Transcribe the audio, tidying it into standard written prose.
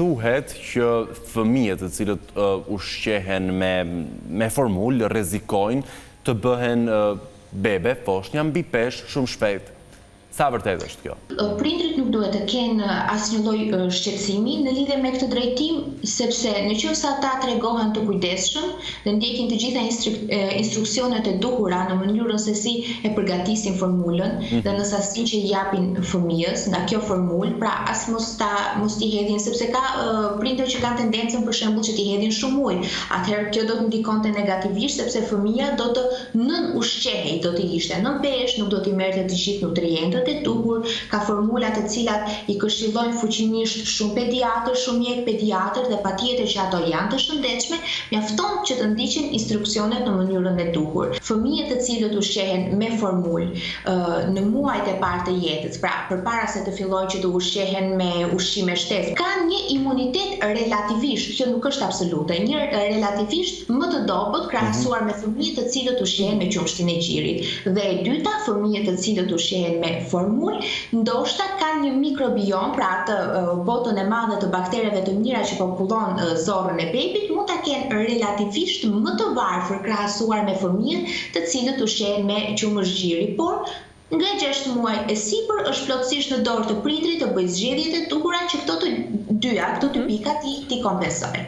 thuhet që fëmijët të cilët ushqehen me formul rrezikojnë të bëhen bebe, foshnja mbi peshë shumë shpejt. Sa vërtet është kjo? Prindrit nuk duhet të kenë asnjë lloj shqetësimi në lidhje me këtë drejtim, sepse nëse ata tregohen të kujdesshëm dhe ndjekin të gjitha instruksionet e duhura në mënyrën se si e përgatisin formulën dhe në sasinë që i japin fëmijës nga kjo formulë, pra as mos t'i hedhin, sepse ka prindër që kanë tendencën për shembull që t'i hedhin shumë ujë. Atëherë kjo do të ndikonte negativisht sepse fëmia do të nën ushqehej, do të ishte nën peshë, nuk do t'i merrte të gjithë nutrientët e duhur, ka formula të cilat i këshillojnë fuqimisht shumë pediatër, shumë mjek pediatër dhe patjetër që ato janë të shëndetshme, mjafton që të ndiqin instruksionet në mënyrën e duhur. Fëmijët të cilët ushqehen me formulë në muajt e parë të jetës, pra përpara se të fillojnë që të ushqehen me ushqime shtesë, kanë një imunitet relativisht, që nuk është absolute, një relativisht më të dobët krahasuar me fëmijët të cilët ushqehen me qumshtin e gjirit. Dhe e dyta, fëmijët të cilët ushqehen me formulë, ndoshta kanë një mikrobiom, pra atë botën e madhe të baktereve të mira që popullon zorrën e bebit, mund ta kenë relativisht më të varfër krahasuar me fëmijët të cilët ushqehen me qumësht gjiri, por nga 6 muaj e sipër është plotësisht në dorë të prindrit të bëjë zgjedhjet e duhura që këto dy pika ti kompensojnë.